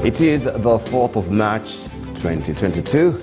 It is the 4th of March 2022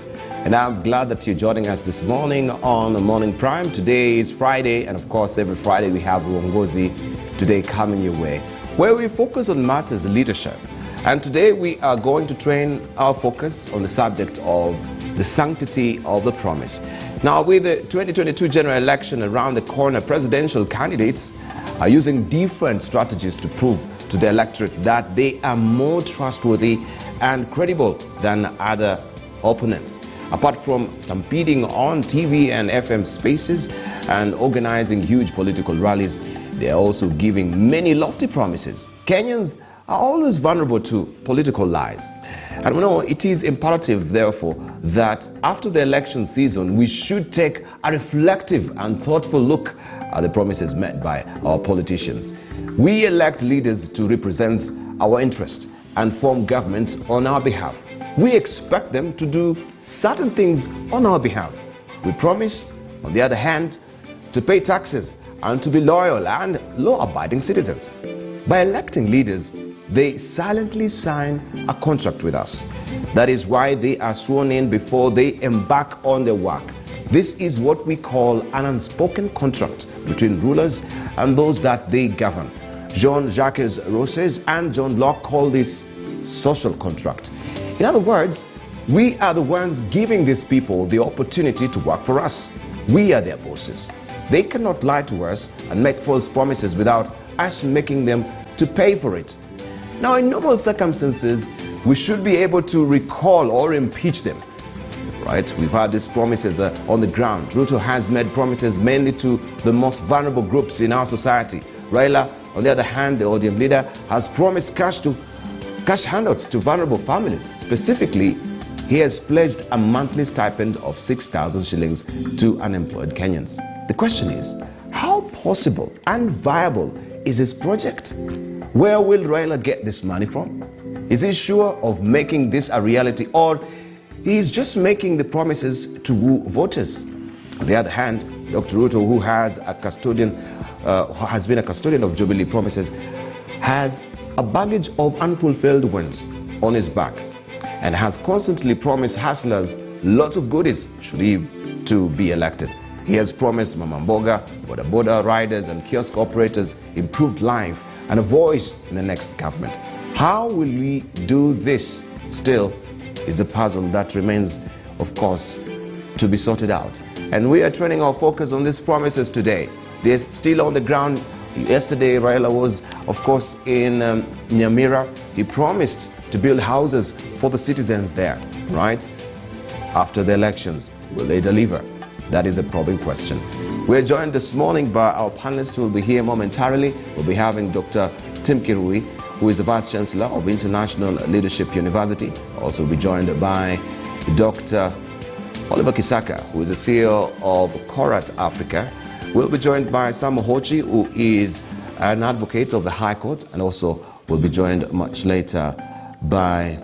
and I'm glad that you're joining us this morning on Morning Prime. Today is Friday and of course every Friday we have Uongozi Today coming your way where we focus on matters of leadership. And today we are going to train our focus on the subject of the sanctity of the promise. Now with the 2022 general election around the corner, presidential candidates are using different strategies to prove to the electorate that they are more trustworthy and credible than other opponents. Apart from stampeding on TV and FM spaces and organizing huge political rallies, they are also giving many lofty promises. Kenyans are always vulnerable to political lies. And we know it is imperative, therefore, that after the election season, we should take a reflective and thoughtful look at the promises made by our politicians. We elect leaders to represent our interest and form government on our behalf. We expect them to do certain things on our behalf. We promise, on the other hand, to pay taxes and to be loyal and law-abiding citizens. By electing leaders, they silently sign a contract with us. That is why they are sworn in before they embark on their work. This is what we call an unspoken contract between rulers and those that they govern. Jean-Jacques Rousseau and John Locke call this social contract. In other words, we are the ones giving these people the opportunity to work for us. We are their bosses. They cannot lie to us and make false promises without us making them to pay for it. Now, in normal circumstances, we should be able to recall or impeach them. Right? We've had these promises on the ground. Ruto has made promises mainly to the most vulnerable groups in our society. Raila, on the other hand, the ODM leader, has promised cash handouts to vulnerable families. Specifically, he has pledged a monthly stipend of 6,000 shillings to unemployed Kenyans. The question is, how possible and viable is his project? Where will Raila get this money from? Is he sure of making this a reality, or he's just making the promises to woo voters? On the other hand, Dr. Ruto, who has been a custodian of Jubilee promises, has a baggage of unfulfilled ones on his back and has constantly promised hustlers lots of goodies should he to be elected. He has promised Mama Mboga, boda riders and kiosk operators improved life and a voice in the next government. How will we do this still is a puzzle that remains, of course, to be sorted out. And we are turning our focus on these promises today. They're still on the ground. Yesterday, Raila was, of course, in Nyamira. He promised to build houses for the citizens there, right? After the elections, will they deliver? That is a probing question. We're joined this morning by our panelists who will be here momentarily. We'll be having Dr. Tim Kirui, who is the Vice Chancellor of International Leadership University. Also be joined by Dr. Oliver Kisaka, who is the CEO of Korat Africa. We'll be joined by Sam Hochi, who is an advocate of the High Court, and also we'll be joined much later by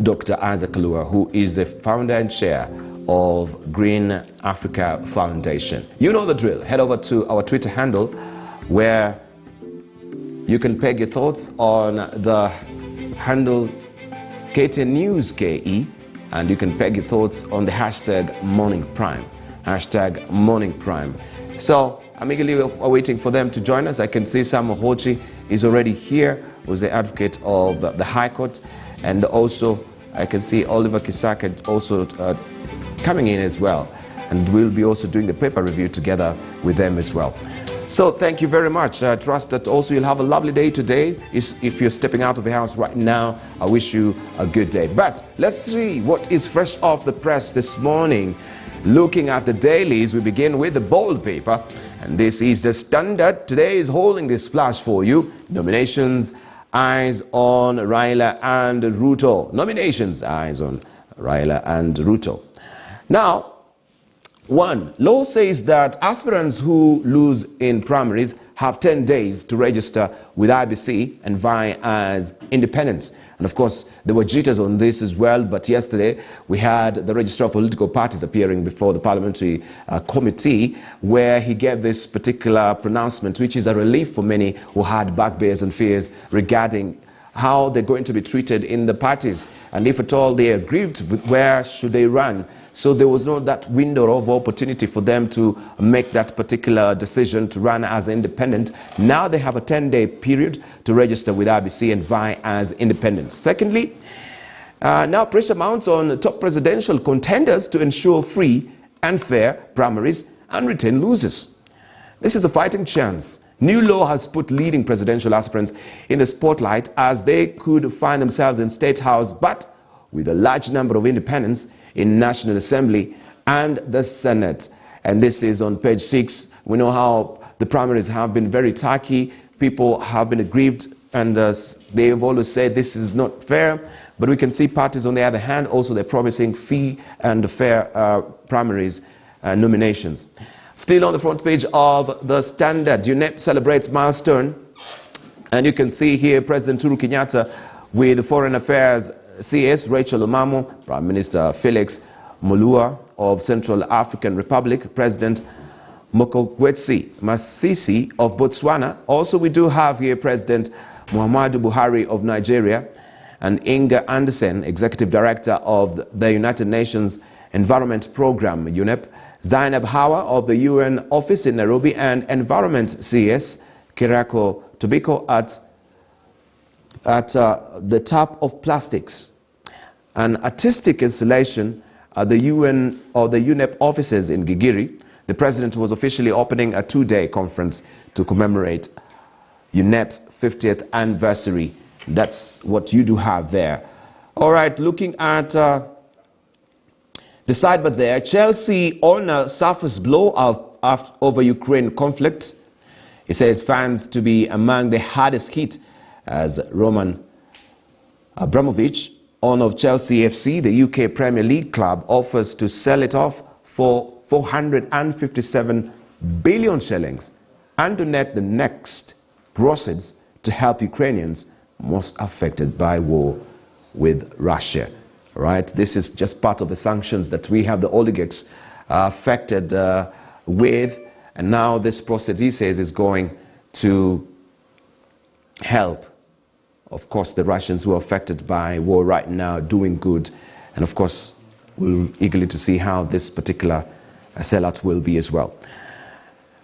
Dr. Isaac Kalua, who is the founder and chair of Green Africa Foundation. You know the drill. Head over to our Twitter handle where you can peg your thoughts on the handle KTN News KE, and you can peg your thoughts on the hashtag Morning Prime. Hashtag Morning Prime. So I'm eagerly waiting for them to join us. I can see Sam Hochi is already here, who's the advocate of the High Court, and also I can see Oliver Kisaka also coming in as well, and we'll be also doing the paper review together with them as well. So thank you very much. I trust that also you'll have a lovely day today. If you're stepping out of the house right now, I wish you a good day. But let's see what is fresh off the press this morning. Looking at the dailies, we begin with the bold paper, and this is the Standard. Today is holding this flash for you. Nominations, eyes on Raila and Ruto. Nominations, eyes on Raila and Ruto. Now, one, law says that aspirants who lose in primaries have 10 days to register with IBC and vie as independents. And of course, there were jitters on this as well, but yesterday we had the Registrar of Political Parties appearing before the Parliamentary Committee, where he gave this particular pronouncement, which is a relief for many who had bugbears and fears regarding how they're going to be treated in the parties, and if at all they are aggrieved, where should they run? So there was no that window of opportunity for them to make that particular decision to run as independent. Now they have a 10-day period to register with RBC and vie as independents. Secondly, now pressure mounts on top presidential contenders to ensure free and fair primaries and retain losers. This is a fighting chance. New law has put leading presidential aspirants in the spotlight as they could find themselves in State House, but with a large number of independents in National Assembly and the Senate. And this is on page 6. We know how the primaries have been very tacky. People have been aggrieved, and they have always said this is not fair. But we can see parties, on the other hand, also they're promising free and fair primaries nominations. Still on the front page of the Standard, UNEP celebrates milestone. And you can see here President Uhuru Kenyatta with the Foreign Affairs CS Rachel Omamo, Prime Minister Felix Mulua of Central African Republic, President Mokgweetsi Masisi of Botswana. Also, we do have here President Muhammadu Buhari of Nigeria, and Inga Anderson, Executive Director of the United Nations Environment Program, UNEP, Zainab Hawa of the UN Office in Nairobi, and Environment CS Kirako Tobiko at the Top of Plastics. An artistic installation at the UN or the UNEP offices in Gigiri. The President was officially opening a 2-day conference to commemorate UNEP's 50th anniversary. That's what you do have there. All right, looking at the sidebar there, Chelsea on a surface blow over Ukraine conflict. It says fans to be among the hardest hit as Roman Abramovich, owner of Chelsea FC, the UK Premier League club, offers to sell it off for 457 billion shillings and to net the next proceeds to help Ukrainians most affected by war with Russia. Right? This is just part of the sanctions that we have the oligarchs affected with, and now this process, he says, is going to help, of course, the Russians who are affected by war right now, doing good. And of course, we're eagerly to see how this particular sellout will be as well.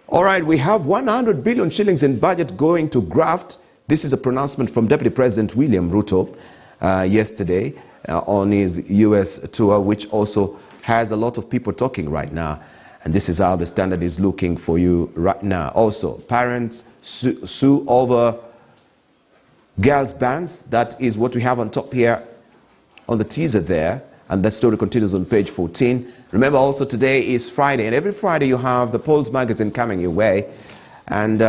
All right, we have 100 billion shillings in budget going to graft. This is a pronouncement from Deputy President William Ruto yesterday on his US tour, which also has a lot of people talking right now. And this is how the Standard is looking for you right now. Also, parents sue over girls' bands. That is what we have on top here on the teaser there. And that story continues on page 14. Remember also today is Friday, and every Friday you have the Polls magazine coming your way. And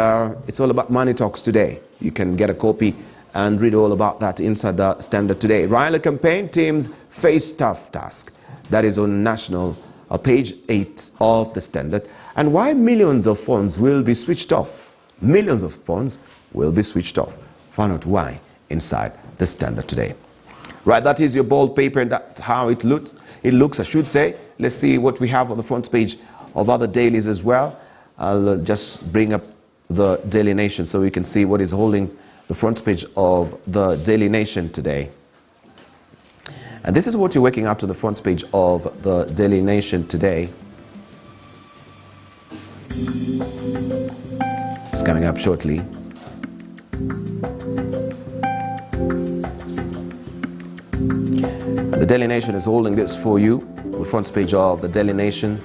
it's all about money talks today. You can get a copy and read all about that inside the Standard today. Raila campaign teams face tough task. That is on national page 8 of the Standard. And why millions of phones will be switched off. Millions of phones will be switched off. Find out why inside the Standard today. Right, that is your bold paper, and that's how it looks. I should say. Let's see what we have on the front page of other dailies as well. I'll just bring up the Daily Nation so we can see what is holding the front page of the Daily Nation today. And this is what you're waking up to the front page of the Daily Nation today. It's coming up shortly. And the Daily Nation is holding this for you, the front page of the Daily Nation.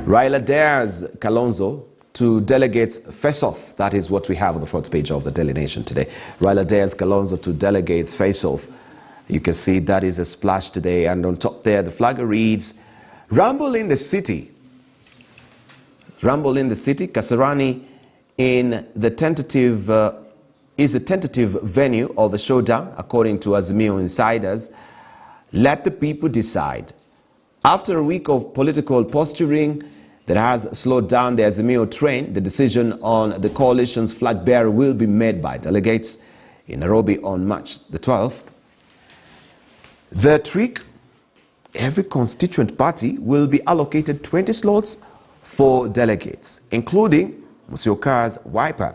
Raila dares Kalonzo to delegates face-off. That is what we have on the front page of the Daily Nation today. Raila dares Kalonzo to delegates face-off. You can see that is a splash today. And on top there, the flag reads, Rumble in the City. Rumble in the City. Kasarani in the tentative, is the tentative venue of the showdown, according to Azimio insiders. Let the people decide. After a week of political posturing that has slowed down the Azimio train, the decision on the coalition's flag bearer will be made by delegates in Nairobi on March the 12th. The trick, every constituent party will be allocated 20 slots for delegates, including Musyoka's Wiper.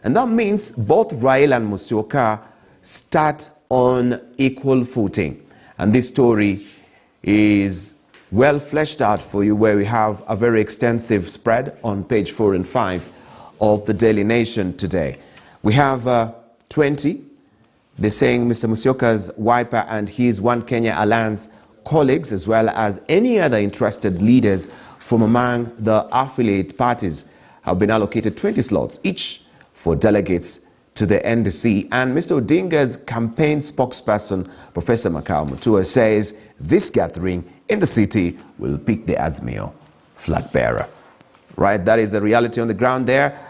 And that means both Raila and Musyoka start on equal footing. And this story is well fleshed out for you, where we have a very extensive spread on page 4 and 5 of the Daily Nation today. We have 20. They're saying Mr. Musyoka's Wiper and his One Kenya Alliance colleagues, as well as any other interested leaders from among the affiliate parties, have been allocated 20 slots each for delegates to the NDC. And Mr. Odinga's campaign spokesperson, Professor Makau Mutua, says this gathering in the city will pick the Azimio flag bearer. Right, that is the reality on the ground there.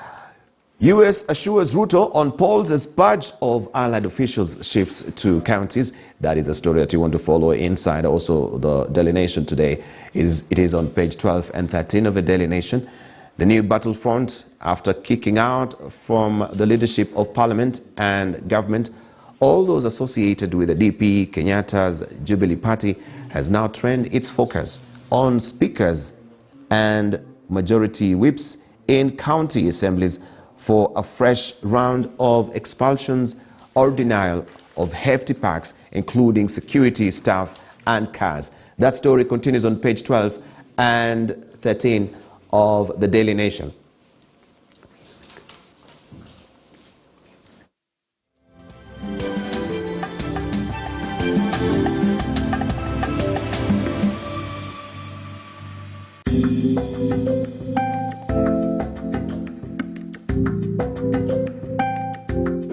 U.S. assures Ruto on polls as purge of allied officials shifts to counties. That is a story that you want to follow inside also the Daily Nation today. It is on page 12 and 13 of the Daily Nation. The new battlefront, after kicking out from the leadership of Parliament and government, all those associated with the DP, Kenyatta's Jubilee Party, has now turned its focus on speakers and majority whips in county assemblies for a fresh round of expulsions or denial of hefty packs, including security staff and cars. That story continues on page 12 and 13 of the Daily Nation.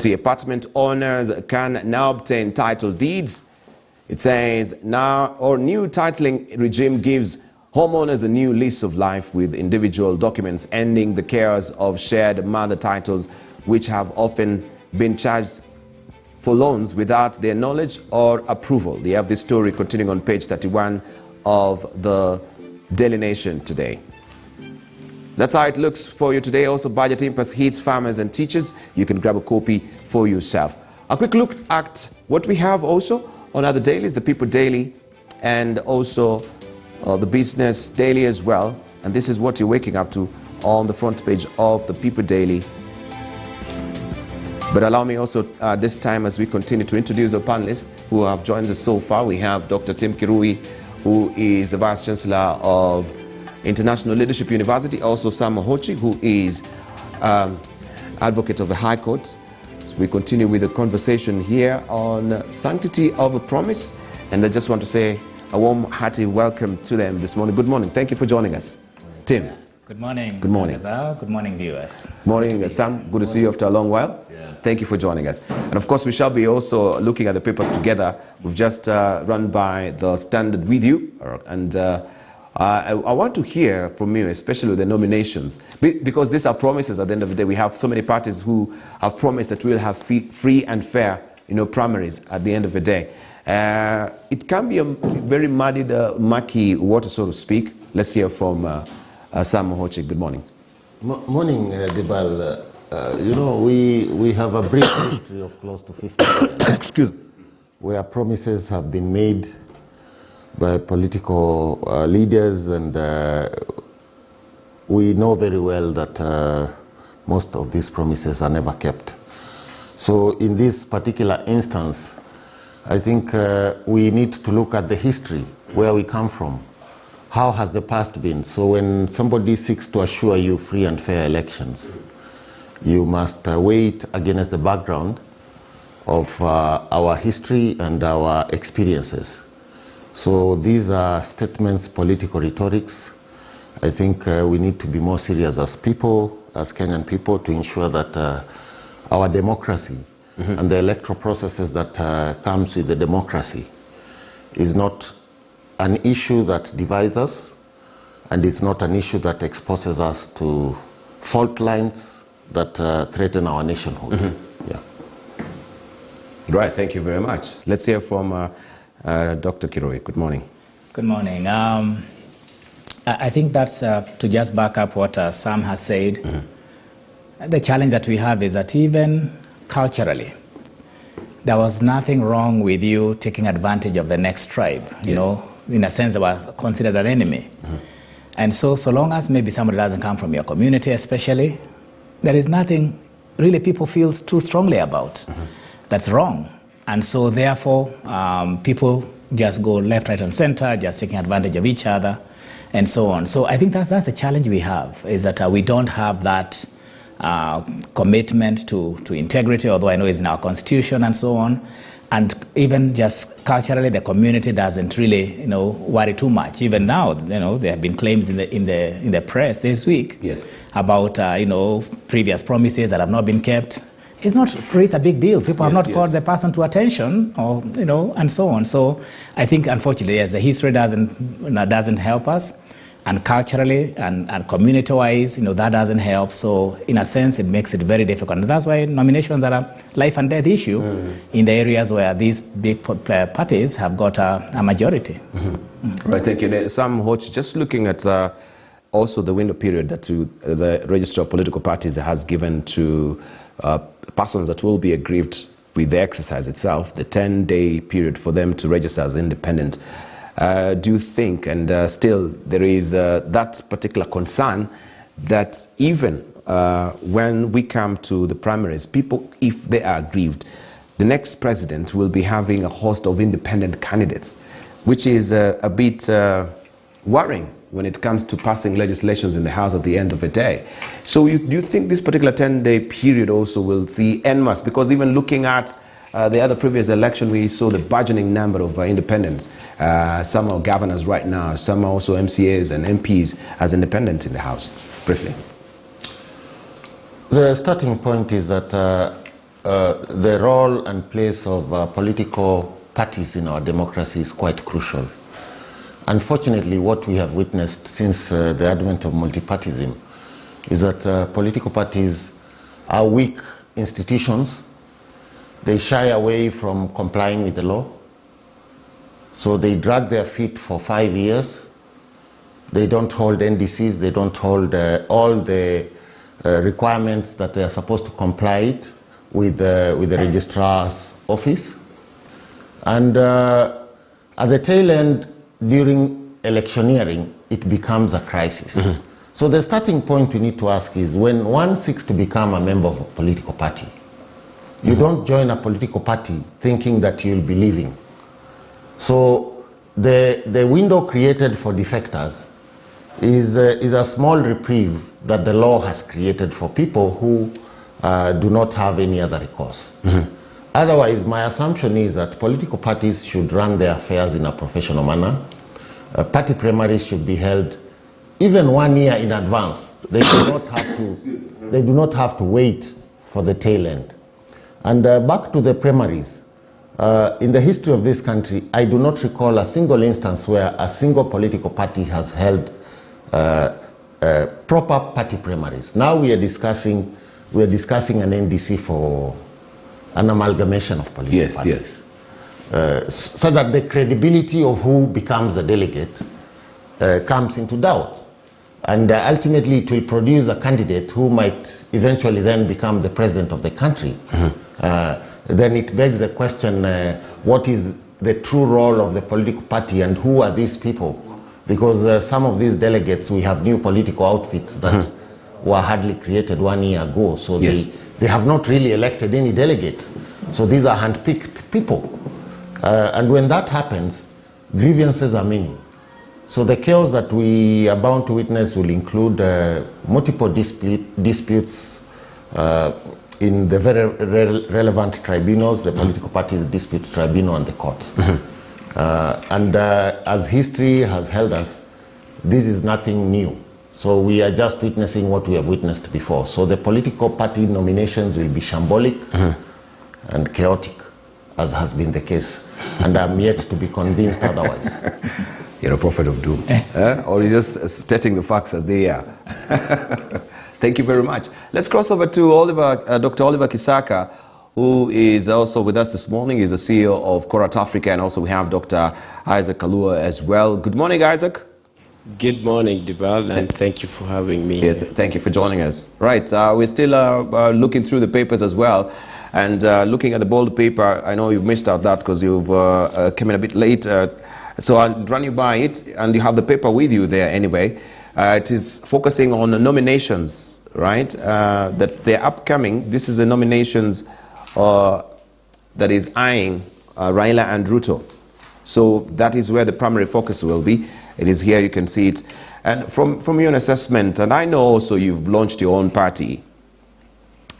The apartment owners can now obtain title deeds. It says now, or new titling regime gives homeowners a new lease of life with individual documents, ending the chaos of shared mother titles, which have often been charged for loans without their knowledge or approval. They have this story continuing on page 31 of the Daily Nation today. That's how it looks for you today. Also, budget impasse hits farmers and teachers. You can grab a copy for yourself. A quick look at what we have also on other dailies, the People Daily, and also the Business Daily as well. And this is what you're waking up to on the front page of the People Daily. But allow me also this time, as we continue, to introduce our panelists who have joined us so far. We have Dr. Tim Kirui, who is the Vice Chancellor of International Leadership University, also Sam Mohochi, who is advocate of the High Court. So we continue with the conversation here on sanctity of a promise, and I just want to say a warm, hearty welcome to them this morning. Good morning. Thank you for joining us. Tim. Good morning. Good morning. Good morning, viewers. Morning, Sam. Good to see you after a long while. Yeah. Thank you for joining us. And of course, we shall be also looking at the papers together. We've just run by the Standard with you, and I want to hear from you, especially with the nominations, because these are promises at the end of the day. We have so many parties who have promised that we'll have free and fair, primaries at the end of the day. It can be a very murky water, so to speak. Let's hear from Sam Mohochi. Good morning. Morning, Dibal. We have a brief history of close to 50 years. Excuse me. Where promises have been made by political leaders, and we know very well that most of these promises are never kept. So in this particular instance, I think we need to look at the history, where we come from. How has the past been? So when somebody seeks to assure you free and fair elections, you must weigh it against the background of our history and our experiences. So these are statements, political rhetorics. I think we need to be more serious as people, as Kenyan people, to ensure that our democracy and the electoral processes that comes with the democracy is not an issue that divides us, and it's not an issue that exposes us to fault lines that threaten our nationhood. Yeah. Right, thank you very much. Let's hear from Dr. Kirui. Good morning. Good morning. I think that's to just back up what Sam has said. The challenge that we have is that even culturally, there was nothing wrong with you taking advantage of the next tribe. You know, in a sense, they were considered an enemy. And so long as maybe somebody doesn't come from your community especially, there is nothing really people feel too strongly about. That's wrong. And so therefore, people just go left, right, and center, just taking advantage of each other, and so on. So I think that's a challenge we have, is that we don't have that commitment to integrity, although I know it's in our constitution and so on. And even just culturally, the community doesn't really, worry too much. Even now, there have been claims in the press this week about, previous promises that have not been kept. It's not really a big deal. People have not called the person to attention, or and so on. So I think, unfortunately, yes, the history doesn't help us, and culturally and community-wise, that doesn't help. So in a sense, it makes it very difficult. And that's why nominations are a life and death issue in the areas where these big parties have got a majority. Right, thank you. Sam Hodge, just looking at also the window period that the Register of Political Parties has given to persons that will be aggrieved with the exercise itself, the 10-day period for them to register as independent. Do you think, and still there is that particular concern that even when we come to the primaries, people, if they are aggrieved, the next president will be having a host of independent candidates, which is a bit worrying when it comes to passing legislations in the House at the end of the day. So do you think this particular 10-day period also will see en masse? Because even looking at the other previous election, we saw the burgeoning number of independents. Some are governors right now, some are also MCAs and MPs as independent in the House. Briefly. The starting point is that the role and place of political parties in our democracy is quite crucial. Unfortunately, what we have witnessed since the advent of multipartyism is that political parties are weak institutions. They shy away from complying with the law. So they drag their feet for 5 years. They don't hold NDCs. They don't hold all the requirements that they are supposed to comply with the registrar's office. And at the tail end, during electioneering, it becomes a crisis. So the starting point we need to ask is, when one seeks to become a member of a political party, you don't join a political party thinking that you'll be leaving. So the window created for defectors is a small reprieve that the law has created for people who do not have any other recourse. Otherwise, my assumption is that political parties should run their affairs in a professional manner. Party primaries should be held even 1 year in advance. They do not have to wait for the tail end. And back to the primaries, in the history of this country, I do not recall a single instance where a single political party has held proper party primaries. Now we are discussing an NDC for an amalgamation of political parties. So that the credibility of who becomes a delegate comes into doubt. And ultimately it will produce a candidate who might eventually then become the president of the country. Then it begs the question, what is the true role of the political party and who are these people? Because some of these delegates, we have new political outfits that were hardly created 1 year ago. So they have not really elected any delegates. So these are handpicked people. And when that happens, grievances are many. So the chaos that we are bound to witness will include multiple disputes in the very relevant tribunals, the political parties dispute tribunal and the courts. And as history has held us, this is nothing new. So we are just witnessing what we have witnessed before. So the political party nominations will be shambolic and chaotic, as has been the case. And I'm yet to be convinced otherwise. You're a prophet of doom. Or you're just stating the facts as they are. Thank you very much. Let's cross over to Dr. Oliver Kisaka, who is also with us this morning. He's the CEO of Korat Africa, and also we have Dr. Isaac Kalua as well. Good morning, Isaac. Good morning, Dibal, and thank you for having me. Yeah, thank you for joining us. Right, we're still looking through the papers as well, and looking at the bold paper. I know you've missed out that because you've come in a bit late, so I'll run you by it, and you have the paper with you there anyway. It is focusing on nominations right, that they're upcoming. This is the nominations that is eyeing Raila and Ruto. So that is where the primary focus will be. It is here, you can see it. And from your assessment, and I know also you've launched your own party,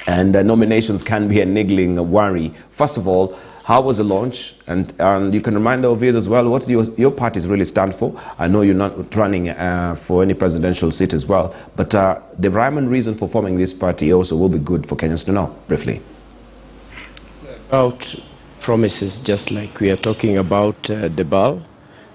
and nominations can be a niggling worry. First of all, how was the launch? And you can remind our viewers as well, what do your parties really stand for? I know you're not running for any presidential seat as well, but the rhyme and reason for forming this party also will be good for Kenyans to know, briefly. It's about promises, just like we are talking about Debal.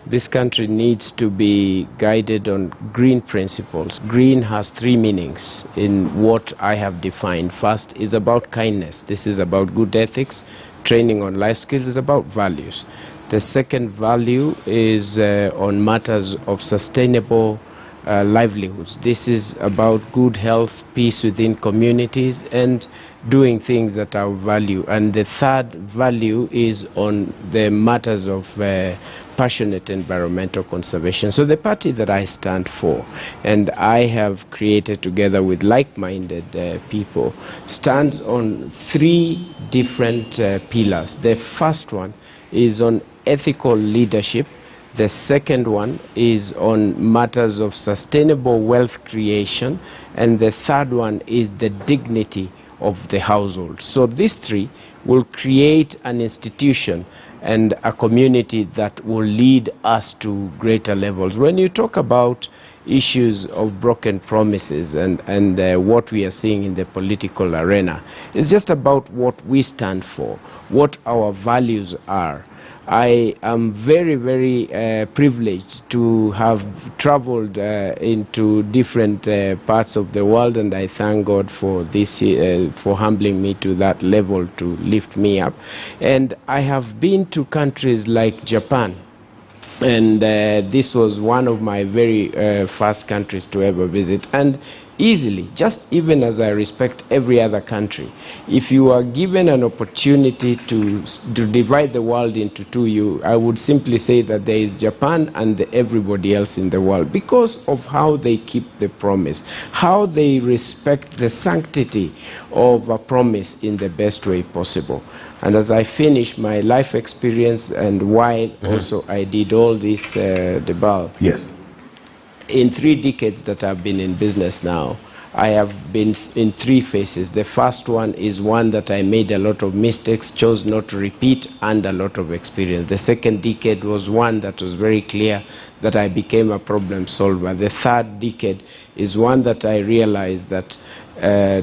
This country needs to be guided on green principles. Green has three meanings in what I have defined. First is about kindness. This is about good ethics. Training on life skills is about values. The second value is on matters of sustainable livelihoods. This is about good health, peace within communities, and doing things that are of value. And the third value is on the matters of passionate environmental conservation. So the party that I stand for, and I have created together with like-minded people, stands on three different pillars. The first one is on ethical leadership. The second one is on matters of sustainable wealth creation. And the third one is the dignity of the household. So these three will create an institution and a community that will lead us to greater levels. When you talk about issues of broken promises and what we are seeing in the political arena, it's just about what we stand for, what our values are. I am very, very privileged to have traveled into different parts of the world, and I thank God for this, for humbling me to that level to lift me up. And I have been to countries like Japan, and this was one of my very first countries to ever visit. And easily, just even as I respect every other country, if you are given an opportunity to divide the world into two, I would simply say that there is Japan and everybody else in the world, because of how they keep the promise, how they respect the sanctity of a promise in the best way possible. And as I finish my life experience and why also I did all this Debal. Yes. In 3 decades that I've been in business now, I have been in 3 phases. The first one is one that I made a lot of mistakes, chose not to repeat, and a lot of experience. The second decade was one that was very clear that I became a problem solver. The third decade is one that I realized that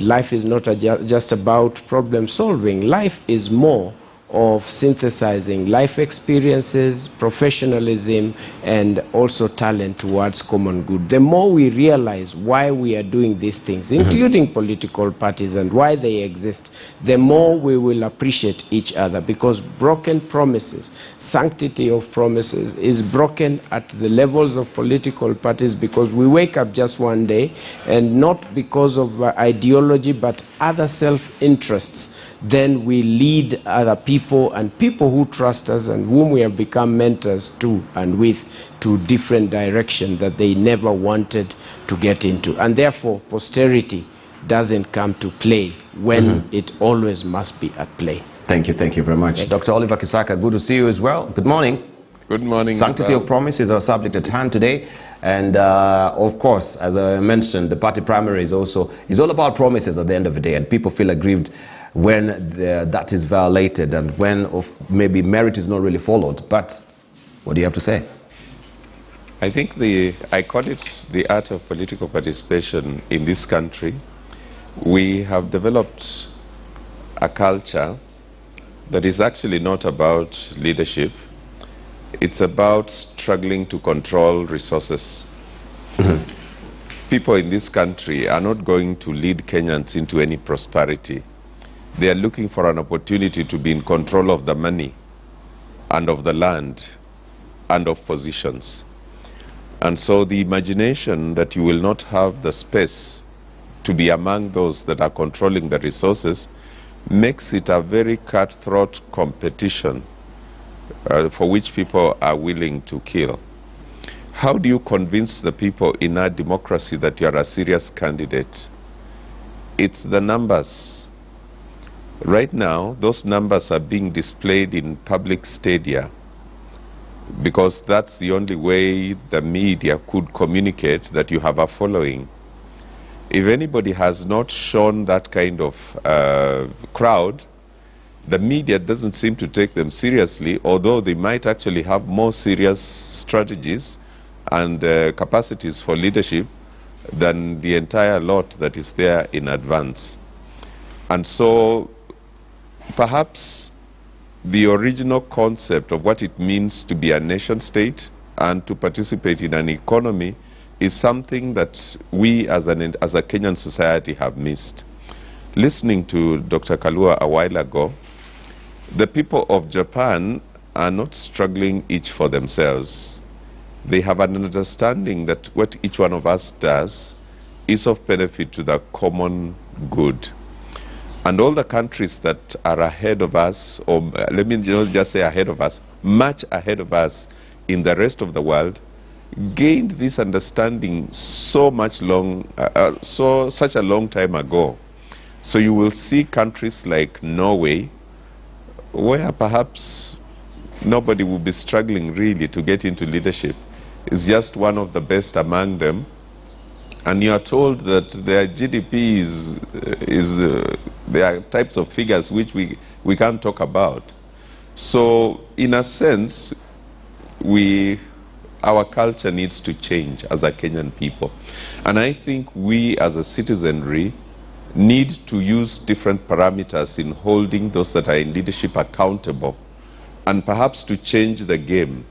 life is not just about problem solving. Life is more of synthesizing life experiences, professionalism, and also talent towards common good. The more we realize why we are doing these things, including political parties and why they exist, the more we will appreciate each other, because broken promises, sanctity of promises, is broken at the levels of political parties, because we wake up just one day, and not because of ideology but other self-interests, then we lead other people and people who trust us and whom we have become mentors to and with, to different direction that they never wanted to get into. And therefore, posterity doesn't come to play when it always must be at play. Thank you very much. Dr. Oliver Kisaka, good to see you as well. Good morning. Good morning. Sanctity of promise is our subject at hand today. And of course, as I mentioned, the party primary is all about promises at the end of the day, and people feel aggrieved when that is violated and when maybe merit is not really followed. But what do you have to say? I think I call it the art of political participation in this country. We have developed a culture that is actually not about leadership. It's about struggling to control resources. People in this country are not going to lead Kenyans into any prosperity. They are looking for an opportunity to be in control of the money and of the land and of positions. And so the imagination that you will not have the space to be among those that are controlling the resources makes it a very cutthroat competition for which people are willing to kill. How do you convince the people in our democracy that you are a serious candidate It's the numbers. Right now, those numbers are being displayed in public stadia because that's the only way the media could communicate that you have a following. If anybody has not shown that kind of crowd, the media doesn't seem to take them seriously, although they might actually have more serious strategies and capacities for leadership than the entire lot that is there in advance. And so perhaps the original concept of what it means to be a nation state and to participate in an economy is something that we as a Kenyan society have missed. Listening to Dr. Kalua a while ago, the people of Japan are not struggling each for themselves. They have an understanding that what each one of us does is of benefit to the common good. And all the countries that are ahead of us, or let me just say ahead of us, much ahead of us in the rest of the world, gained this understanding such a long time ago. So you will see countries like Norway, where perhaps nobody will be struggling really to get into leadership. It's just one of the best among them. And you are told that their GDP there are types of figures which we can't talk about. So in a sense, our culture needs to change as a Kenyan people. And I think we as a citizenry need to use different parameters in holding those that are in leadership accountable and perhaps to change the game.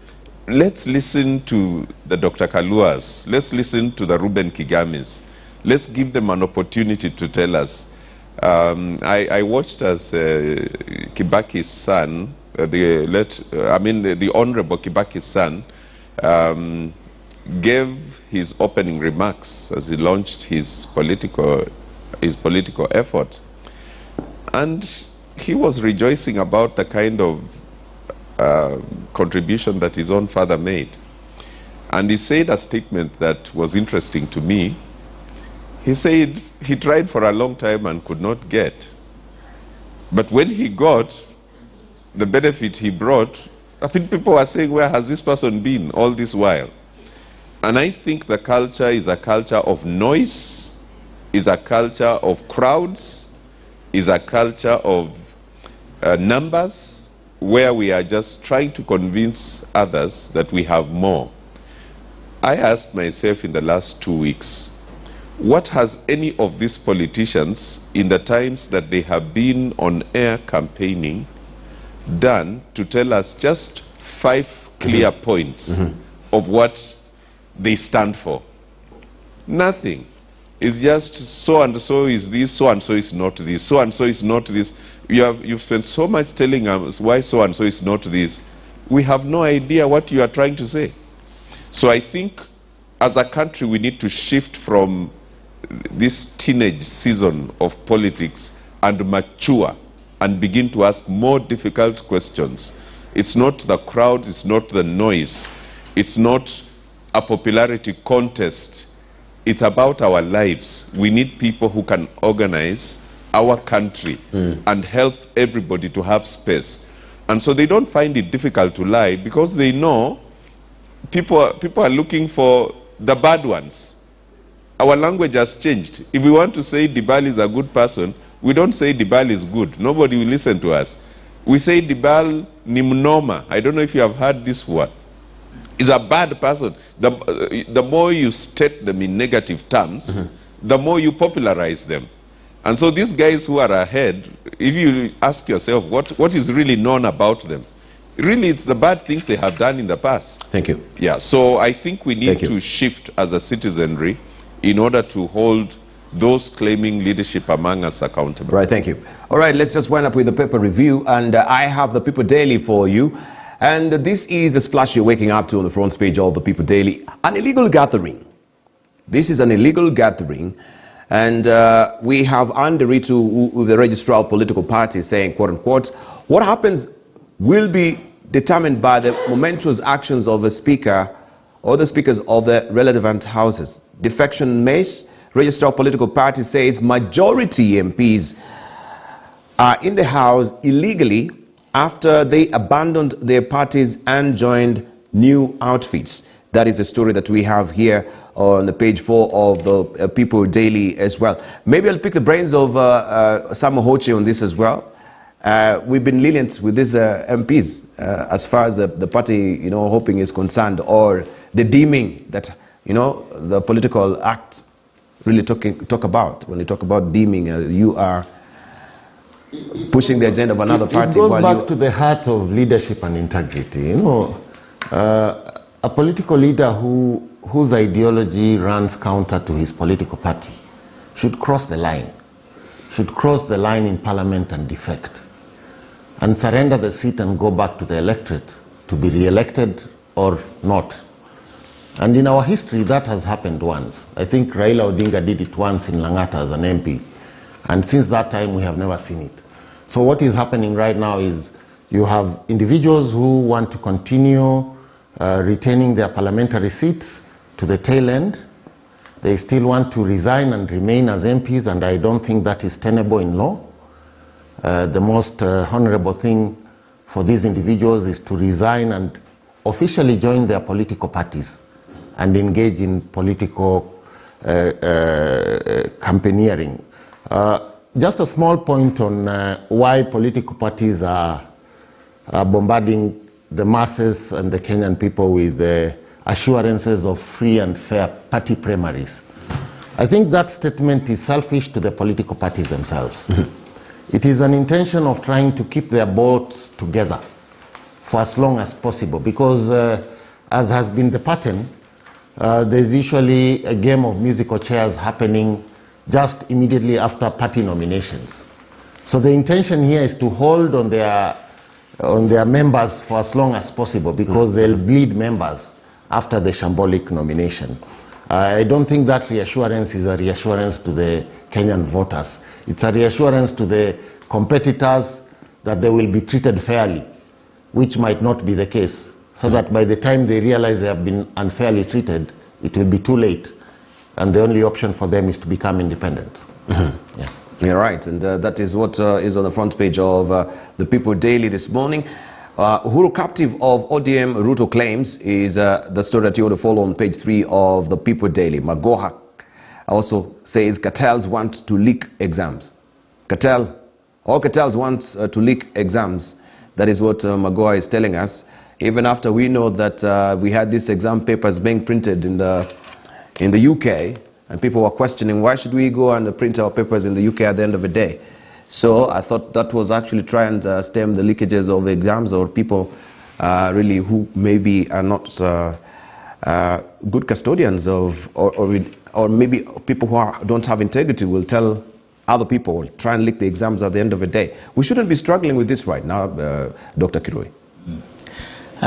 Let's listen to the Dr. Kaluas. Let's listen to the Ruben Kigamis. Let's give them an opportunity to tell us. I watched as Kibaki's son, the Honorable Kibaki's son, gave his opening remarks as he launched his political effort. And he was rejoicing about the kind of contribution that his own father made. And he said a statement that was interesting to me. He said he tried for a long time and could not get. But when he got the benefit he brought, I think people were saying, where has this person been all this while? And I think the culture is a culture of noise, is a culture of crowds, is a culture of numbers, where we are just trying to convince others that we have more. I asked myself in the last 2 weeks, what has any of these politicians, in the times that they have been on air campaigning, done to tell us just 5 clear points of what they stand for? Nothing. It's just so and so is this, so and so is not this, so and so is not this. You've spent so much telling us why so and so is not this. We have no idea what you are trying to say. So I think as a country we need to shift from this teenage season of politics and mature and begin to ask more difficult questions. It's not the crowd, it's not the noise, it's not a popularity contest. It's about our lives. We need people who can organize our country and help everybody to have space. And so they don't find it difficult to lie because they know people are looking for the bad ones. Our language has changed. If we want to say Dibal is a good person, we don't say Dibal is good. Nobody will listen to us. We say Dibal ni mnoma. I don't know if you have heard this word. Is a bad person. The more you state them in negative terms, the more you popularize them. And so these guys who are ahead, if you ask yourself what is really known about them, really it's the bad things they have done in the past. Thank you. Yeah, so I think we need to shift as a citizenry in order to hold those claiming leadership among us accountable. Right, thank you. All right, let's just wind up with the paper review, and I have the People Daily for you. And this is the splash you're waking up to on the front page of the People Daily. An illegal gathering. This is an illegal gathering. And we have Anderitu, the registrar of political parties, saying, quote unquote, what happens will be determined by the momentous actions of the speaker or the speakers of the relevant houses. Defection Register of Political Parties says majority MPs are in the House illegally after they abandoned their parties and joined new outfits. That is a story that we have here on the page 4 of the People Daily as well. Maybe I'll pick the brains of Sam Hoche on this as well. We've been lenient with these MPs as far as the party, hoping is concerned, or the deeming that, the political act really talk about. When you talk about deeming, you are pushing the agenda of another party. It goes back to the heart of leadership and integrity. A political leader whose ideology runs counter to his political party should cross the line in parliament and defect, and surrender the seat and go back to the electorate to be re-elected or not. And in our history, that has happened once. I think Raila Odinga did it once in Langata as an MP. And since that time, we have never seen it. So what is happening right now is you have individuals who want to continue retaining their parliamentary seats to the tail end. They still want to resign and remain as MPs, and I don't think that is tenable in law. The most honorable thing for these individuals is to resign and officially join their political parties and engage in political campaigneering. Just a small point on why political parties are bombarding the masses and the Kenyan people with assurances of free and fair party primaries. I think that statement is selfish to the political parties themselves. It is an intention of trying to keep their boats together for as long as possible, because as has been the pattern, there's usually a game of musical chairs happening just immediately after party nominations. So the intention here is to hold on their members for as long as possible, because they'll bleed members after the shambolic nomination. I don't think that reassurance is a reassurance to the Kenyan voters. It's a reassurance to the competitors that they will be treated fairly, which might not be the case, so that by the time they realize they have been unfairly treated, it will be too late, and the only option for them is to become independent. Yeah. You're right, and that is what is on the front page of the People Daily this morning. Uhuru captive of ODM, Ruto claims, is the story that you want to follow on page 3 of the People Daily. Magoha also says cartels want to leak exams. Cartels want to leak exams. That is what Magoha is telling us. Even after we know that we had these exam papers being printed in the UK, and people were questioning, why should we go and print our papers in the UK at the end of the day? So I thought that was actually try and stem the leakages of exams, or people really who maybe are not good custodians of, or maybe people who don't have integrity will tell other people, will try and leak the exams at the end of the day. We shouldn't be struggling with this right now, Dr. Kirui.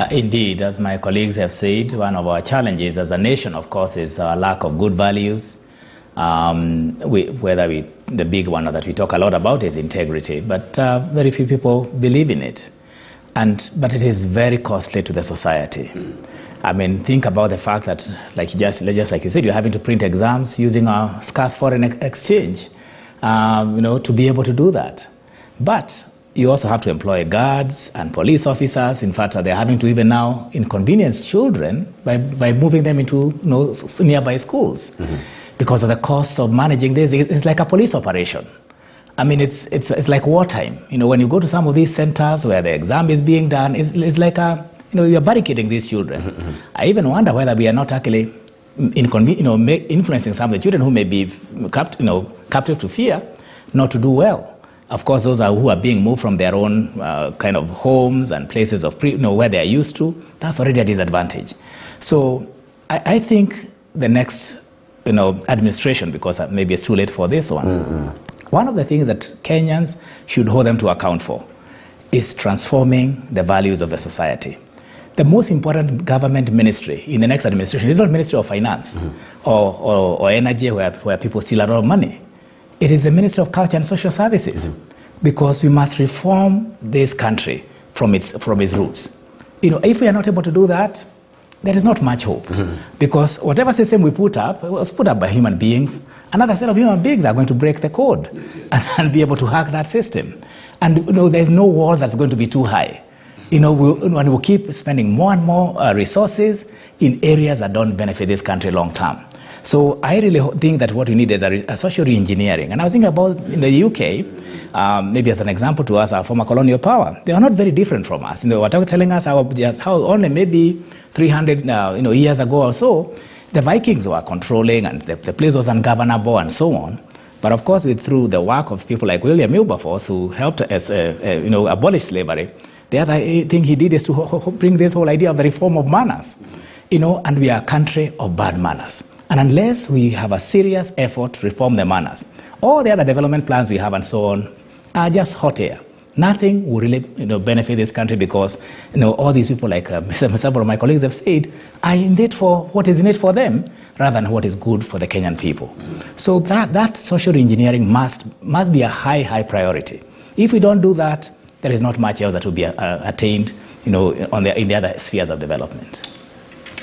Indeed, as my colleagues have said, one of our challenges as a nation, of course, is our lack of good values. The big one that we talk a lot about is integrity, but very few people believe in it. But it is very costly to the society. I mean, think about the fact that, just like you said, you're having to print exams using our scarce foreign exchange, to be able to do that. But you also have to employ guards and police officers. In fact, they're having to even now inconvenience children by moving them into nearby schools. Because of the cost of managing this. It's like a police operation. I mean, it's like wartime. When you go to some of these centers where the exam is being done, it's like you're barricading these children. I even wonder whether we are not actually influencing some of the children who may be captive to fear not to do well. Of course, those who are being moved from their own kind of homes and places of where they are used to, that's already a disadvantage. So I think the next administration, because maybe it's too late for this one, one of the things that Kenyans should hold them to account for is transforming the values of the society. The most important government ministry in the next administration is not Ministry of Finance or Energy, where people steal a lot of money. It is the Ministry of Culture and Social Services, because we must reform this country from its roots. If we are not able to do that, there is not much hope, because whatever system we put up was put up by human beings, another set of human beings are going to break the code and be able to hack that system. And there's no wall that's going to be too high. We'll keep spending more and more resources in areas that don't benefit this country long term. So I really think that what we need is a social re-engineering. And I was thinking about in the UK, maybe as an example to us, our former colonial power. They are not very different from us. What they were telling us how only maybe 300 years ago or so, the Vikings were controlling and the place was ungovernable and so on. But of course, through the work of people like William Wilberforce, who helped us abolish slavery, the other thing he did is to bring this whole idea of the reform of manners. And we are a country of bad manners. And unless we have a serious effort to reform the manners, all the other development plans we have and so on are just hot air. Nothing will really benefit this country because all these people, like several of my colleagues have said, are in it for what is in it for them rather than what is good for the Kenyan people. So that social engineering must be a high priority. If we don't do that, there is not much else that will be attained in the other spheres of development.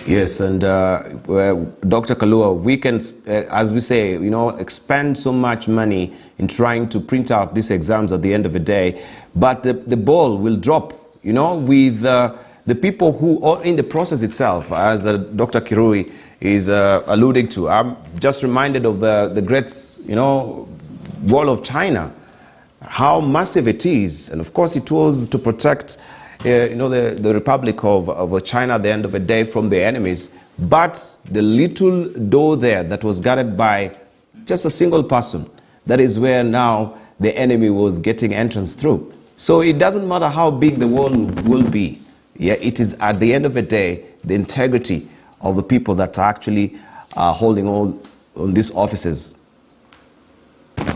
Yes, and Dr. Kalua, we can, as we say, expend so much money in trying to print out these exams at the end of the day, but the ball will drop, with the people who are in the process itself, as Dr. Kirui is alluding to. I'm just reminded of the great, wall of China, how massive it is, and of course it was to protect the Republic of China at the end of the day from the enemies. But the little door there that was guarded by just a single person, that is where now the enemy was getting entrance through. So it doesn't matter how big the wall will be. Yeah, it is at the end of the day, the integrity of the people that are actually holding all on these offices.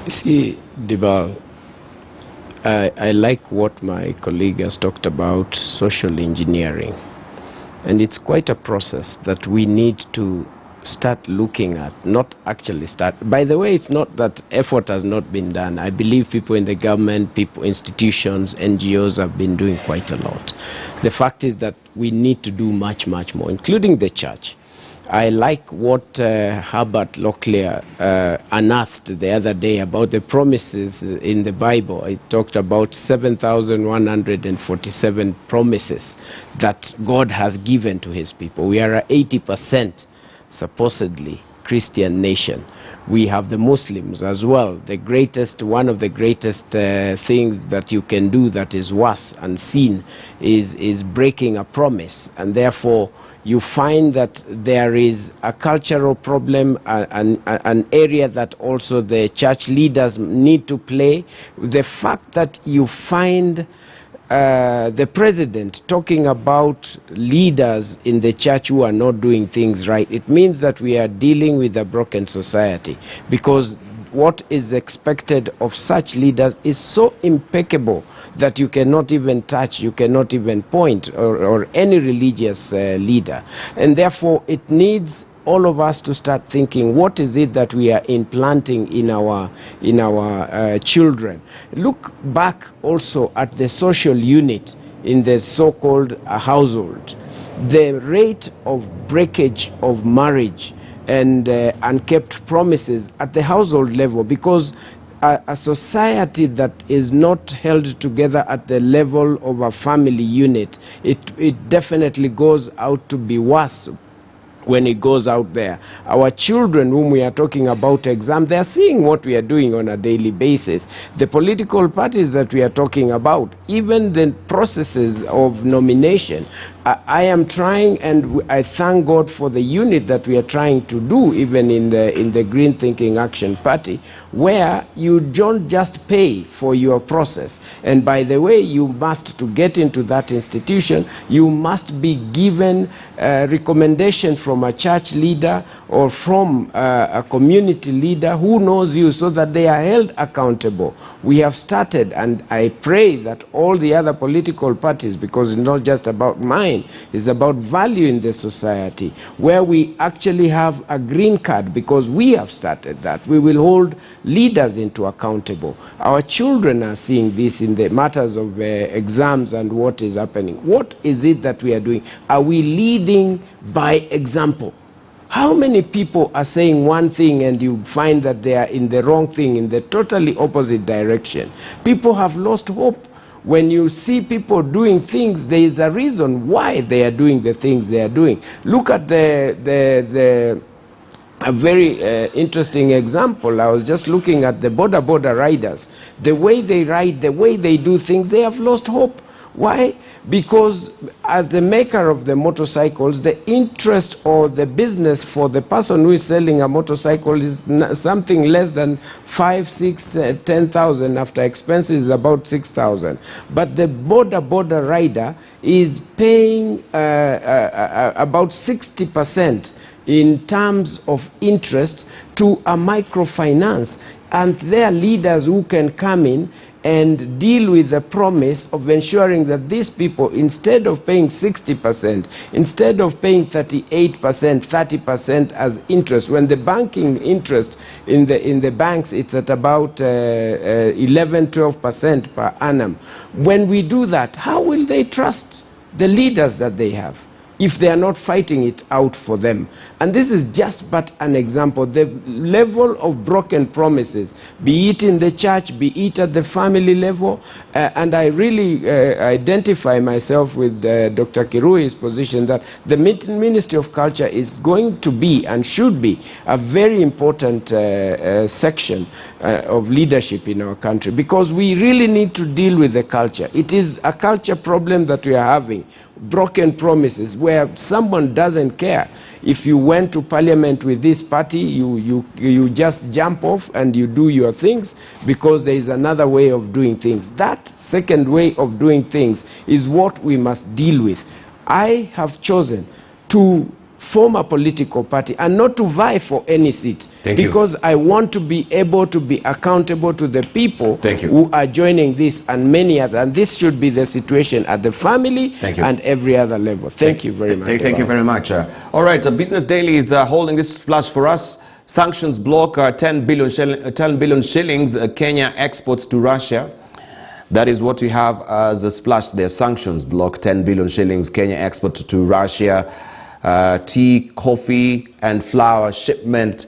See, Dibal, I like what my colleague has talked about, social engineering. And it's quite a process that we need to start looking at, not actually start. By the way, it's not that effort has not been done. I believe people in the government, institutions, NGOs have been doing quite a lot. The fact is that we need to do much more, including the church. I like what Herbert Locklear unearthed the other day about the promises in the Bible. I talked about 7,147 promises that God has given to his people. We are a 80% supposedly Christian nation. We have the Muslims as well. One of the greatest things that you can do that is worse and sin is breaking a promise, and therefore you find that there is a cultural problem, an area that also the church leaders need to play. The fact that you find the president talking about leaders in the church who are not doing things right, it means that we are dealing with a broken society, because what is expected of such leaders is so impeccable that you cannot even touch, you cannot even point, or any religious leader. And therefore it needs all of us to start thinking, what is it that we are implanting in our children? Look back also at the social unit in the so-called household. The rate of breakage of marriage and unkept promises at the household level, because a society that is not held together at the level of a family unit, it definitely goes out to be worse when it goes out there. Our children, whom we are talking about exam, they are seeing what we are doing on a daily basis. The political parties that we are talking about, even the processes of nomination. I am trying, and I thank God for the unit that we are trying to do, even in the Green Thinking Action Party, where you don't just pay for your process. And by the way, you must, to get into that institution, you must be given a recommendation from a church leader or from a community leader who knows you, so that they are held accountable. We have started, and I pray that all the other political parties, because it's not just about mine, it's about value in the society, where we actually have a green card, because we have started that. We will hold leaders into accountable. Our children are seeing this in the matters of exams and what is happening. What is it that we are doing? Are we leading by example? How many people are saying one thing and you find that they are in the wrong thing, in the totally opposite direction? People have lost hope. When you see people doing things, there is a reason why they are doing the things they are doing. Look at a very interesting example. I was just looking at the border riders. The way they ride, the way they do things, they have lost hope. Why? Because as the maker of the motorcycles, the interest or the business for the person who is selling a motorcycle is something less than 5, 6, 10,000. After expenses, about 6,000. But the border rider is paying about 60% in terms of interest to a microfinance. And there are leaders who can come in and deal with the promise of ensuring that these people, instead of paying 60%, instead of paying 38%, 30% as interest, when the banking interest in the banks, it's at about 11, 12% per annum. When we do that, how will they trust the leaders that they have if they are not fighting it out for them? And this is just but an example. The level of broken promises, be it in the church, be it at the family level, and I really identify myself with Dr. Kirui's position that the Ministry of Culture is going to be and should be a very important section of leadership in our country, because we really need to deal with the culture. It is a culture problem that we are having. Broken promises where someone doesn't care. If you went to parliament with this party, you just jump off and you do your things because there is another way of doing things. That second way of doing things is what we must deal with. I have chosen to form a political party and not to vie for any seat. Because I want to be able to be accountable to the people who are joining this and many others. And this should be the situation at the family and every other level. Thank you very much. Thank you very much. All right, Business Daily is holding this flash for us. Sanctions block 10 billion shillings Kenya exports to Russia. That is what we have as a splash there. Sanctions block 10 billion shillings Kenya export to Russia. Tea, coffee, and flour shipments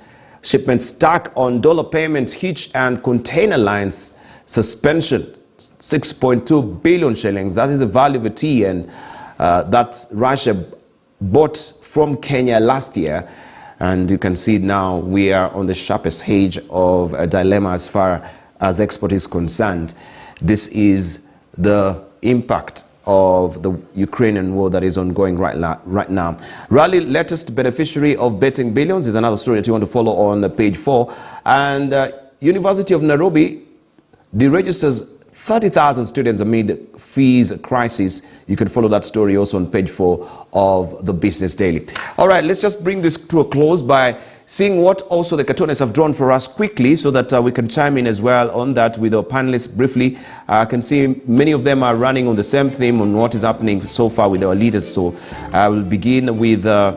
stuck on dollar payments, hitch and container lines suspension. 6.2 billion shillings. That is the value of a tea, and that Russia bought from Kenya last year. And you can see now we are on the sharpest edge of a dilemma as far as export is concerned. This is the impact of the Ukrainian war that is ongoing right now. Rally latest beneficiary of betting billions is another story that you want to follow on page 4. And University of Nairobi deregisters 30,000 students amid fees crisis. You can follow that story also on page 4 of the Business Daily. All right, let's just bring this to a close by seeing what also the cartoonists have drawn for us quickly, so that we can chime in as well on that with our panelists briefly. I can see many of them are running on the same theme on what is happening so far with our leaders. So I will begin with the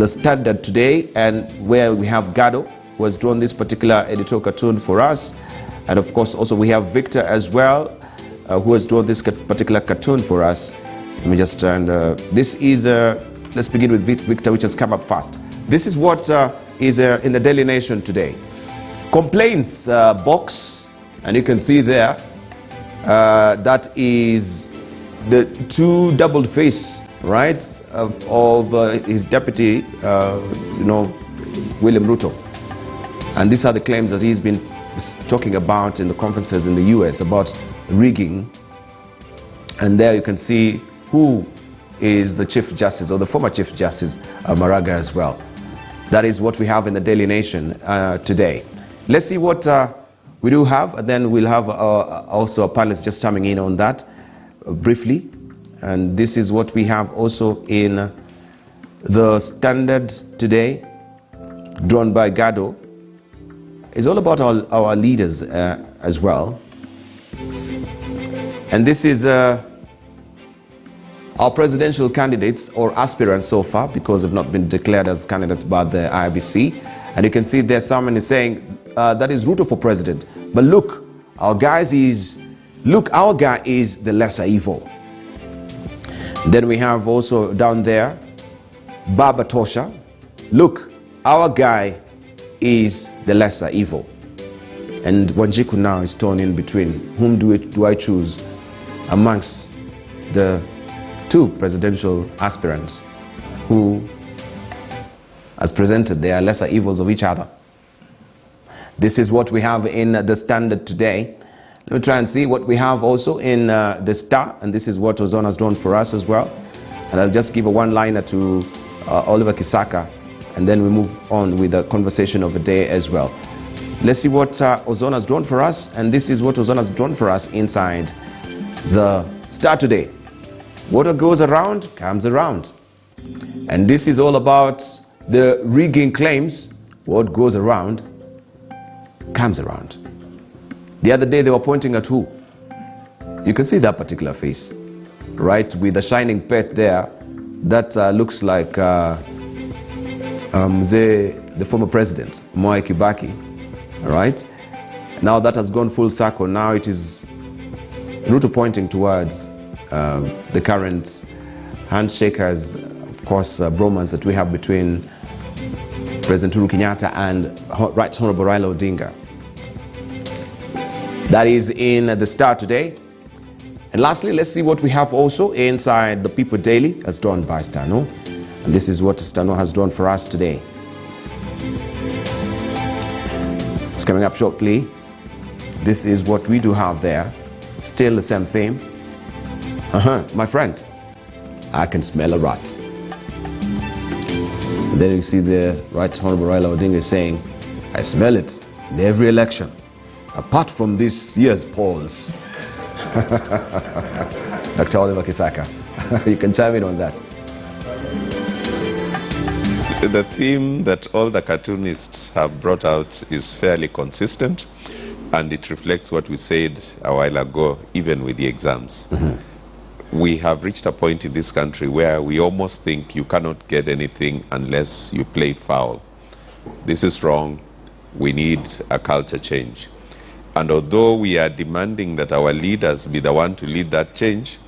Standard today, and where we have Gado, who has drawn this particular editorial cartoon for us. And of course also we have Victor as well, who has drawn this particular cartoon for us. Let me just turn this is let's begin with Victor, which has come up fast. This is what is in the Daily Nation today. Complaints box, and you can see there that is the two doubled face, right, of his deputy, William Ruto. And these are the claims that he's been talking about in the conferences in the US about rigging. And there you can see who is the Chief Justice, or the former Chief Justice, Maraga as well. That is what we have in the Daily Nation today. Let's see what we do have, and then we'll have also a panelist just coming in on that briefly. And this is what we have also in the Standard today, drawn by Gado. It's all about our leaders as well. And this is our presidential candidates or aspirants so far, because they've not been declared as candidates by the IBC. And you can see there someone is saying that is Ruto for president. But look, our guy is the lesser evil. Then we have also down there Baba Tosha, look, our guy is the lesser evil. And Wanjiku now is torn in between. Whom do I choose amongst the two presidential aspirants who, as presented, they are lesser evils of each other? This is what we have in the Standard today. Let me try and see what we have also in the Star, and this is what Ozone has drawn for us as well. And I'll just give a one-liner to Oliver Kisaka, and then we move on with the conversation of the day as well. Let's see what Ozone has drawn for us, and this is what Ozone has drawn for us inside the Star today. What goes around comes around. And this is all about the rigging claims. What goes around comes around. The other day they were pointing at who? You can see that particular face, right, with the shining pet there. That looks like the former president, Mwai Kibaki. All right. Now that has gone full circle. Now it is Ruto pointing towards the current handshakers, of course, bromance that we have between President Uhuru Kenyatta and Right Honorable Raila Odinga. That is in the Star today. And lastly, let's see what we have also inside the People Daily, as drawn by Stano. And this is what Stano has drawn for us today. It's coming up shortly. This is what we do have there. Still the same theme. My friend, I can smell a rat. And then you see the Right Honorable Raila Odinga saying, I smell it in every election, apart from this year's polls. Dr. Oliver Kisaka, you can chime in on that. The theme that all the cartoonists have brought out is fairly consistent, and it reflects what we said a while ago, even with the exams. We have reached a point in this country where we almost think you cannot get anything unless you play foul. This is wrong. We need a culture change. And although we are demanding that our leaders be the one to lead that change,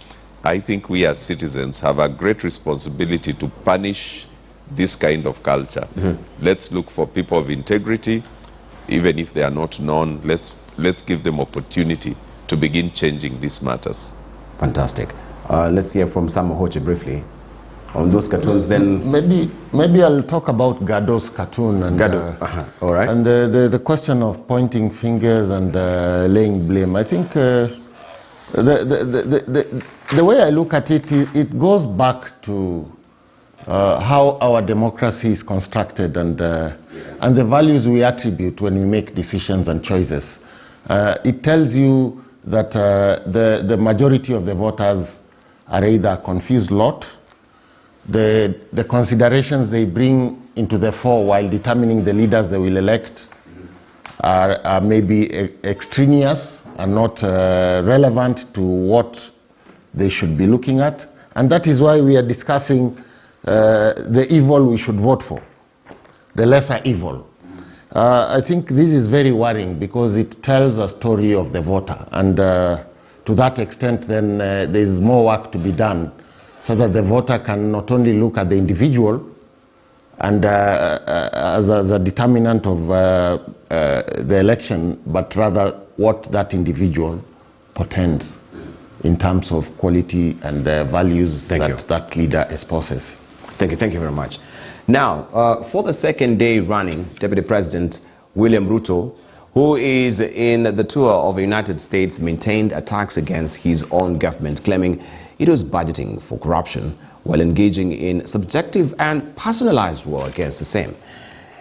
I think we as citizens have a great responsibility to punish this kind of culture. Let's look for people of integrity, even if they are not known. Let's give them opportunity to begin changing these matters. Fantastic. Let's hear from Sam Ohoche briefly on those cartoons. Then maybe I'll talk about Gado's cartoon and all right. And the question of pointing fingers and laying blame. I think the way I look at it, it goes back to how our democracy is constructed and the values we attribute when we make decisions and choices. It tells you that the majority of the voters are either a confused lot. The considerations they bring into the fore while determining the leaders they will elect are maybe extraneous and not relevant to what they should be looking at. And that is why we are discussing the evil we should vote for, the lesser evil. I think this is very worrying because it tells a story of the voter. And to that extent, then there is more work to be done so that the voter can not only look at the individual and as a determinant of the election, but rather what that individual portends in terms of quality and values that leader espouses. Thank you very much. Now, for the second day running, Deputy President William Ruto, who is in the tour of the United States, maintained attacks against his own government, claiming it was budgeting for corruption while engaging in subjective and personalized war against the same.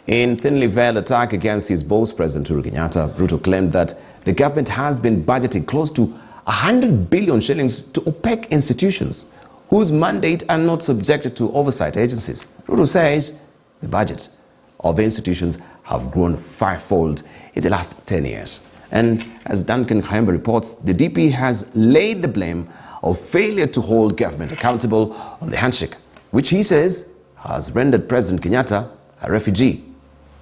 In thinly veiled attack against his boss, President Uhuru Kenyatta, Ruto claimed that the government has been budgeting close to 100 billion shillings to opaque institutions whose mandate are not subjected to oversight agencies. Ruto says the budgets of institutions have grown fivefold in the last 10 years. And as Duncan Khaemba reports, the DP has laid the blame of failure to hold government accountable on the handshake, which he says has rendered President Kenyatta a refugee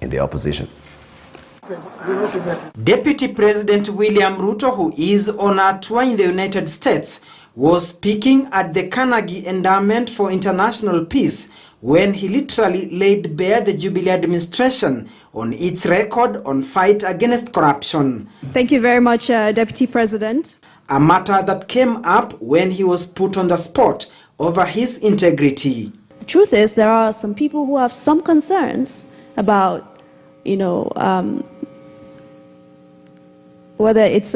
in the opposition. Deputy President William Ruto, who is on a tour in the United States, was speaking at the Carnegie Endowment for International Peace when he literally laid bare the Jubilee administration on its record on fight against corruption. Thank you very much, Deputy President. A matter that came up when he was put on the spot over his integrity. The truth is, there are some people who have some concerns about, whether it's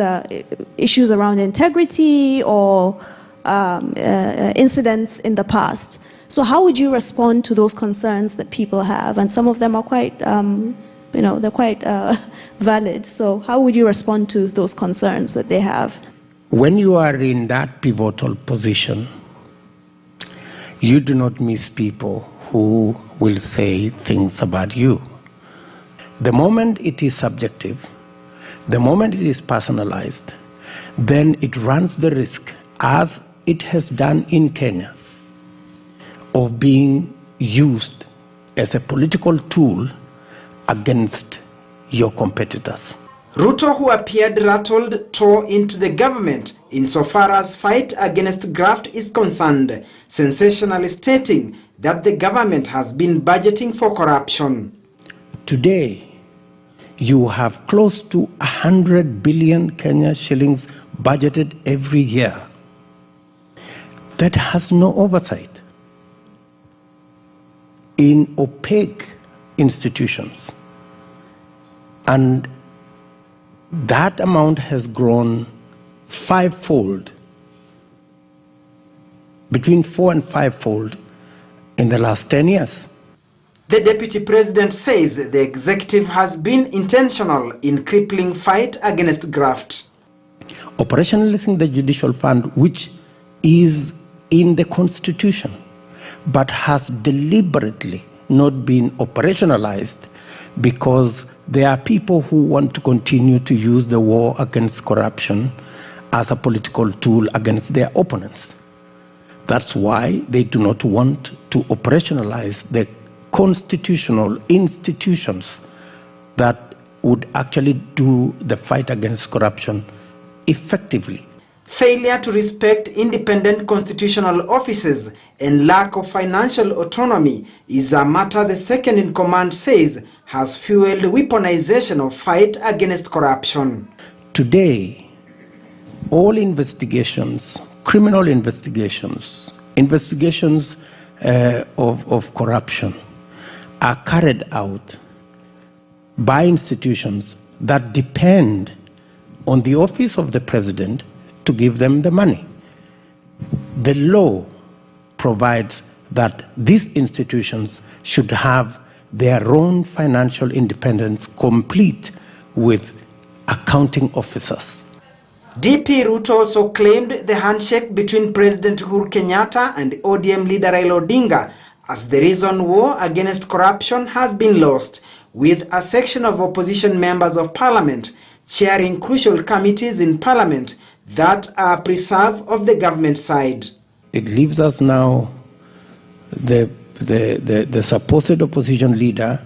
issues around integrity or incidents in the past. So how would you respond to those concerns that people have? And some of them are quite, they're quite valid. So how would you respond to those concerns that they have? When you are in that pivotal position, you do not miss people who will say things about you. The moment it is subjective, the moment it is personalized, then it runs the risk, as it has done in Kenya, of being used as a political tool against your competitors. Ruto, who appeared rattled, tore into the government insofar as fight against graft is concerned, sensationally stating that the government has been budgeting for corruption. Today, you have close to 100 billion Kenya shillings budgeted every year that has no oversight in opaque institutions. And that amount has grown fivefold, between 4 and 5-fold in the last 10 years. The Deputy President says the executive has been intentional in crippling fight against graft. Operationalizing the judicial fund, which is in the Constitution, but has deliberately not been operationalized because there are people who want to continue to use the war against corruption as a political tool against their opponents. That's why they do not want to operationalize the constitutional institutions that would actually do the fight against corruption effectively. Failure to respect independent constitutional offices and lack of financial autonomy is a matter the second-in-command says has fueled weaponization of fight against corruption. Today, all investigations, criminal investigations, investigations of corruption are carried out by institutions that depend on the office of the president to give them the money. The law provides that these institutions should have their own financial independence, complete with accounting officers. DP Ruto also claimed the handshake between President Uhuru Kenyatta and ODM leader Raila Odinga as the reason war against corruption has been lost, with a section of opposition members of parliament chairing crucial committees in parliament that are preserve of the government side. It leaves us now the supposed opposition leader